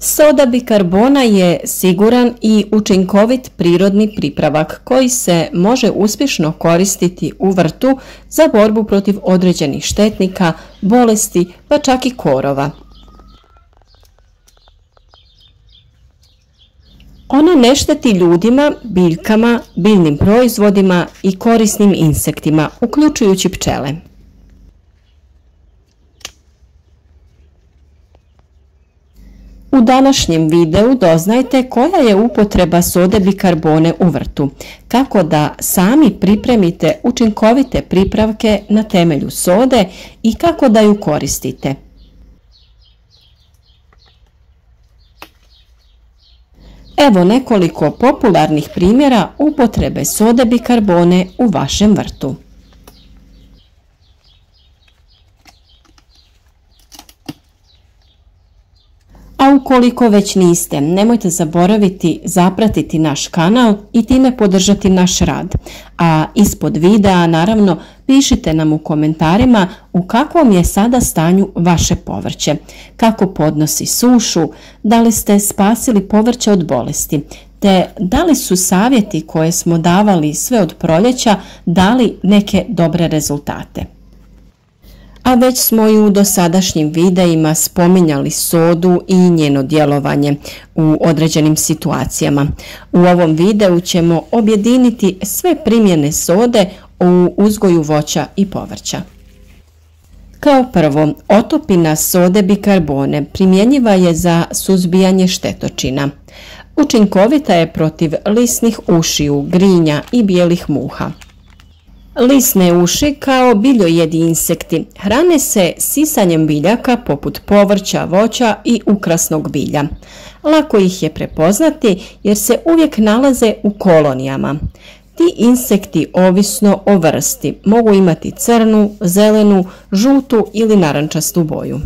Soda bikarbona je siguran i učinkovit prirodni pripravak koji se može uspješno koristiti u vrtu za borbu protiv određenih štetnika, bolesti pa čak i korova. Ona ne šteti ljudima, biljkama, biljnim proizvodima i korisnim insektima, uključujući pčele. U današnjem videu doznajte koja je upotreba sode bikarbone u vrtu, kako da sami pripremite učinkovite pripravke na temelju sode i kako da ju koristite. Evo nekoliko popularnih primjera upotrebe sode bikarbone u vašem vrtu. A ukoliko već niste, nemojte zaboraviti zapratiti naš kanal i time podržati naš rad. A ispod videa naravno pišite nam u komentarima u kakvom je sada stanju vaše povrće, kako podnosi sušu, da li ste spasili povrće od bolesti, te da li su savjeti koje smo davali sve od proljeća dali neke dobre rezultate. A već smo i u dosadašnjim videima spominjali sodu i njeno djelovanje u određenim situacijama. U ovom videu ćemo objediniti sve primjene sode u uzgoju voća i povrća. Kao prvo, otopina sode bikarbone primjenjiva je za suzbijanje štetočina. Učinkovita je protiv lisnih ušiju, grinja i bijelih muha. Lisne uši kao biljojedi insekti hrane se sisanjem biljaka poput povrća, voća i ukrasnog bilja. Lako ih je prepoznati jer se uvijek nalaze u kolonijama. Ti insekti, ovisno o vrsti, mogu imati crnu, zelenu, žutu ili narančastu boju.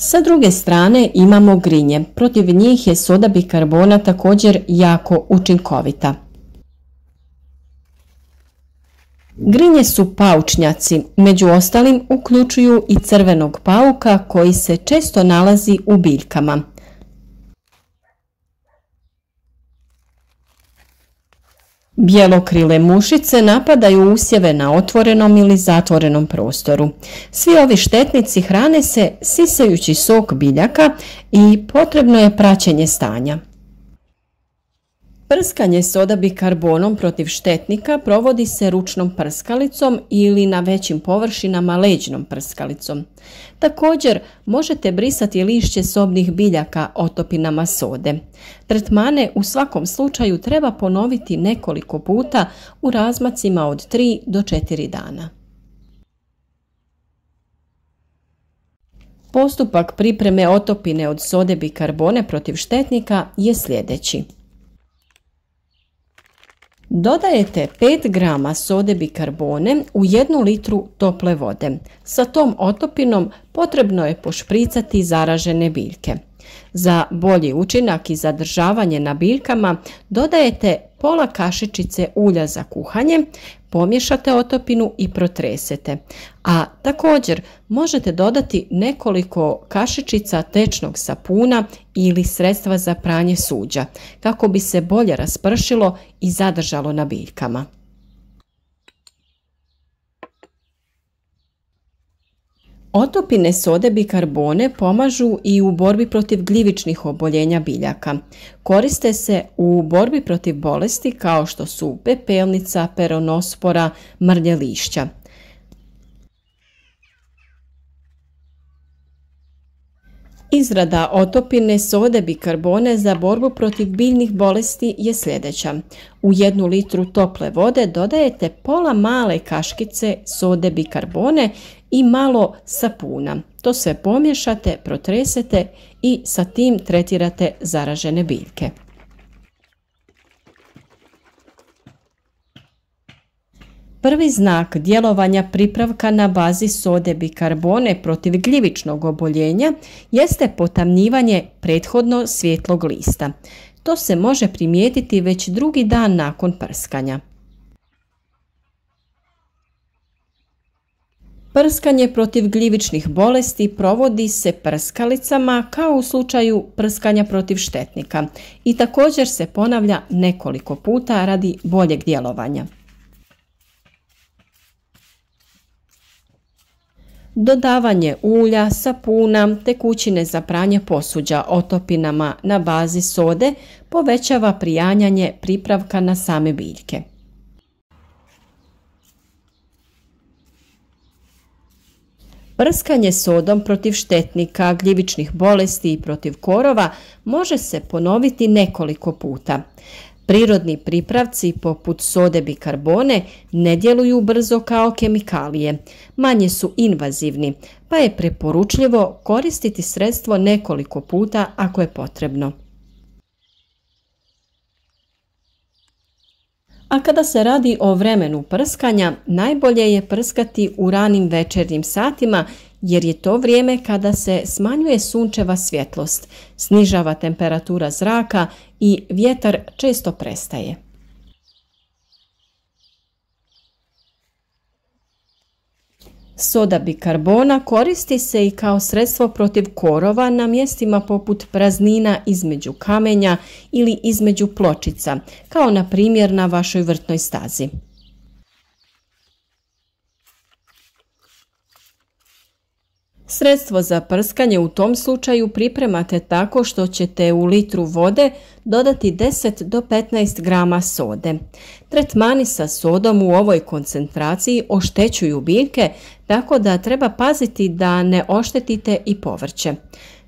Sa druge strane imamo grinje. Protiv njih je soda bikarbona također jako učinkovita. Grinje su paučnjaci, među ostalim uključuju i crvenog pauka koji se često nalazi u biljkama. Bijelokrile mušice napadaju usjeve na otvorenom ili zatvorenom prostoru. Svi ovi štetnici hrane se sisajući sok biljaka i potrebno je praćenje stanja. Prskanje soda bikarbonom protiv štetnika provodi se ručnom prskalicom ili na većim površinama leđnom prskalicom. Također možete brisati lišće sobnih biljaka otopinama sode. Tretmane u svakom slučaju treba ponoviti nekoliko puta u razmacima od 3 do 4 dana. Postupak pripreme otopine od sode bikarbone protiv štetnika je sljedeći. Dodajete 5 grama sode bikarbone u 1 litru tople vode. Sa tom otopinom potrebno je pošpricati zaražene biljke. Za bolji učinak i zadržavanje na biljkama dodajete pola kašičice ulja za kuhanje, pomiješate otopinu i protresete. A također možete dodati nekoliko kašičica tečnog sapuna ili sredstva za pranje suđa, kako bi se bolje raspršilo i zadržalo na biljkama. Otopine sode bikarbone pomažu i u borbi protiv gljivičnih oboljenja biljaka. Koriste se u borbi protiv bolesti kao što su pepelnica, peronospora, mrlje lišća. Izrada otopine sode bikarbone za borbu protiv biljnih bolesti je sljedeća. U 1 litru tople vode dodajete pola male kaškice sode bikarbone i malo sapuna. To sve pomiješate, protresete i sa tim tretirate zaražene biljke. Prvi znak djelovanja pripravka na bazi sode bikarbone protiv gljivičnog oboljenja jeste potamnjivanje prethodno svjetlog lista. To se može primijetiti već drugi dan nakon prskanja. Prskanje protiv gljivičnih bolesti provodi se prskalicama kao u slučaju prskanja protiv štetnika i također se ponavlja nekoliko puta radi boljeg djelovanja. Dodavanje ulja, sapuna, tekućine za pranje posuđa otopinama na bazi sode povećava prijanjanje pripravka na same biljke. Prskanje sodom protiv štetnika, gljivičnih bolesti i protiv korova može se ponoviti nekoliko puta. Prirodni pripravci poput sode bikarbone ne djeluju brzo kao kemikalije, manje su invazivni, pa je preporučljivo koristiti sredstvo nekoliko puta ako je potrebno. A kada se radi o vremenu prskanja, najbolje je prskati u ranim večernjim satima jer je to vrijeme kada se smanjuje sunčeva svjetlost, snižava temperatura zraka i vjetar često prestaje. Soda bikarbona koristi se i kao sredstvo protiv korova na mjestima poput praznina između kamenja ili između pločica, kao na primjer na vašoj vrtnoj stazi. Sredstvo za prskanje u tom slučaju pripremate tako što ćete u litru vode dodati 10 do 15 grama sode. Tretmani sa sodom u ovoj koncentraciji oštećuju biljke, tako da treba paziti da ne oštetite i povrće.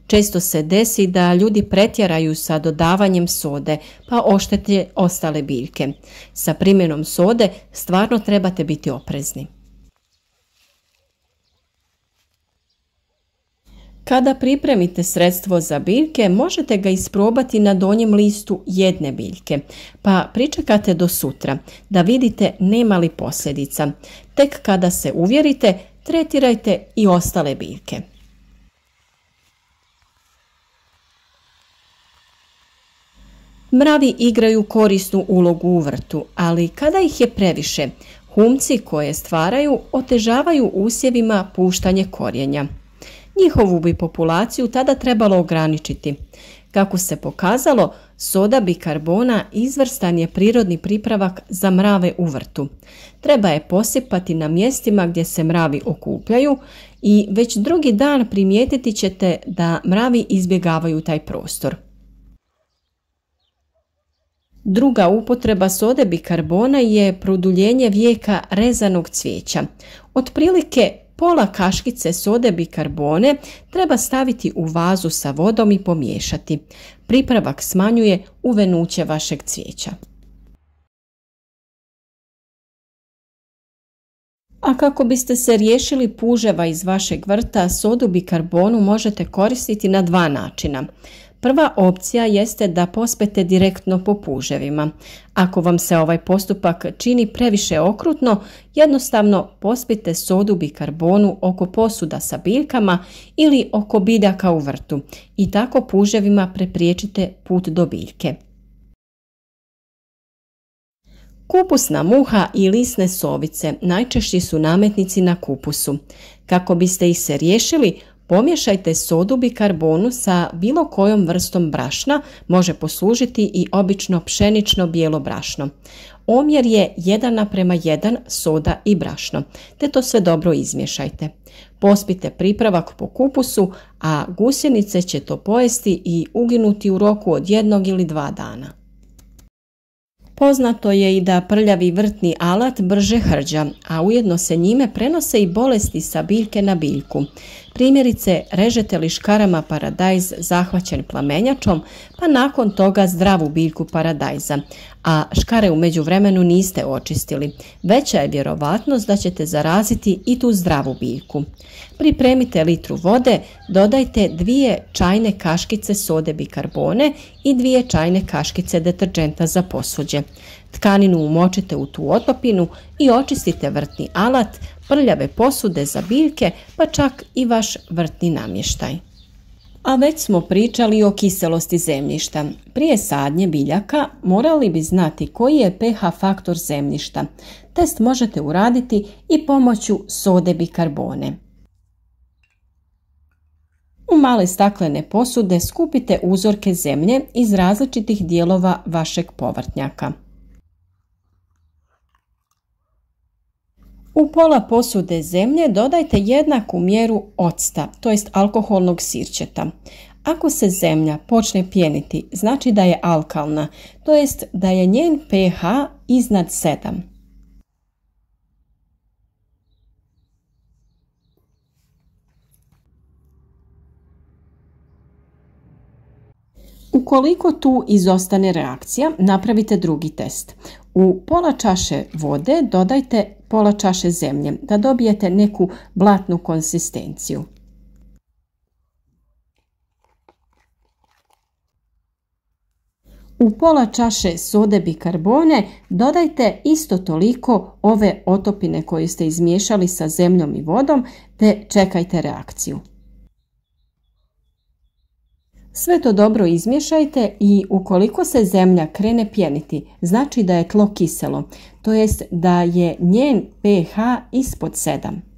Često se desi da ljudi pretjeraju sa dodavanjem sode pa oštete ostale biljke. Sa primjenom sode stvarno trebate biti oprezni. Kada pripremite sredstvo za biljke, možete ga isprobati na donjem listu jedne biljke, pa pričekate do sutra da vidite nema li posljedica. Tek kada se uvjerite, tretirajte i ostale biljke. Mravi igraju korisnu ulogu u vrtu, ali kada ih je previše, humci koje stvaraju otežavaju usjevima puštanje korijenja. Njihovu bi populaciju tada trebalo ograničiti. Kako se pokazalo, soda bikarbona izvrstan je prirodni pripravak za mrave u vrtu. Treba je posipati na mjestima gdje se mravi okupljaju i već drugi dan primijetiti ćete da mravi izbjegavaju taj prostor. Druga upotreba sode bikarbona je produljenje vijeka rezanog cvijeća. Otprilike pola kaškice sode bikarbone treba staviti u vazu sa vodom i pomiješati. Pripravak smanjuje uvenuće vašeg cvijeća. A kako biste se riješili puževa iz vašeg vrta, sodu bikarbonu možete koristiti na dva načina. Prva opcija jeste da pospete direktno po puževima. Ako vam se ovaj postupak čini previše okrutno, jednostavno pospite sodu bikarbonu oko posuda sa biljkama ili oko biljaka u vrtu i tako puževima prepriječite put do biljke. Kupusna muha i lisne sovice najčešći su nametnici na kupusu. Kako biste ih se riješili, pomiješajte sodu bikarbonu sa bilo kojom vrstom brašna, može poslužiti i obično pšenično bijelo brašno. Omjer je 1:1 soda i brašno, te to sve dobro izmiješajte. Pospite pripravak po kupusu, a gusjenice će to pojesti i uginuti u roku od 1 ili 2 dana. Poznato je i da prljavi vrtni alat brže hrđa, a ujedno se njime prenose i bolesti sa biljke na biljku. Primjerice, režete li škarama paradajz zahvaćen plamenjačom, pa nakon toga zdravu biljku paradajza, a škare u međuvremenu niste očistili. Veća je vjerovatnost da ćete zaraziti i tu zdravu biljku. Pripremite litru vode, dodajte 2 čajne kaškice sode bikarbone i 2 čajne kaškice deterdženta za posuđe. Tkaninu umočite u tu otopinu i očistite vrtni alat, prljave posude za biljke, pa čak i vaš vrtni namještaj. A već smo pričali o kiselosti zemljišta. Prije sadnje biljaka morali bi znati koji je pH faktor zemljišta. Test možete uraditi i pomoću sode bikarbone. U male staklene posude skupite uzorke zemlje iz različitih dijelova vašeg povrtnjaka. U pola posude zemlje dodajte jednaku mjeru octa, to jest alkoholnog sirćeta. Ako se zemlja počne pjeniti, znači da je alkalna, to jest da je njen pH iznad 7. Ukoliko tu izostane reakcija, napravite drugi test. U pola čaše vode dodajte pola čaše zemlje da dobijete neku blatnu konsistenciju. U pola čaše sode bikarbone dodajte isto toliko ove otopine koje ste izmiješali sa zemljom i vodom te čekajte reakciju. Sve to dobro izmiješajte i ukoliko se zemlja krene pjeniti, znači da je tlo kiselo, to jest da je njen pH ispod 7.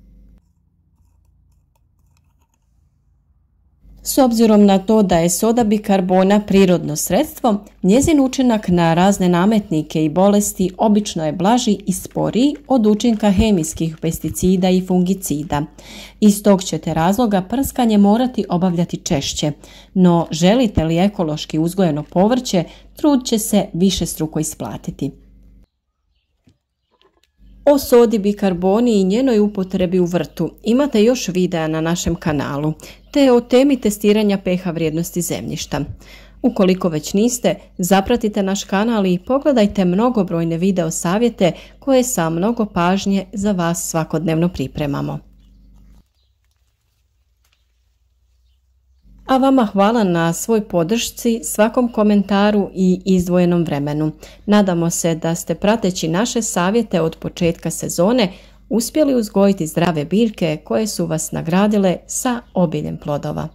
S obzirom na to da je soda bikarbona prirodno sredstvo, njezin učinak na razne nametnike i bolesti obično je blaži i sporiji od učinka hemijskih pesticida i fungicida. Iz tog ćete razloga prskanje morati obavljati češće, no želite li ekološki uzgojeno povrće, trud će se višestruko isplatiti. O sodi bikarboni i njenoj upotrebi u vrtu imate još videa na našem kanalu, te o temi testiranja pH vrijednosti zemljišta. Ukoliko već niste, zapratite naš kanal i pogledajte mnogobrojne video savjete koje sa mnogo pažnje za vas svakodnevno pripremamo. A vama hvala na svoj podršci, svakom komentaru i izdvojenom vremenu. Nadamo se da ste prateći naše savjete od početka sezone uspjeli uzgojiti zdrave biljke koje su vas nagradile sa obiljem plodova.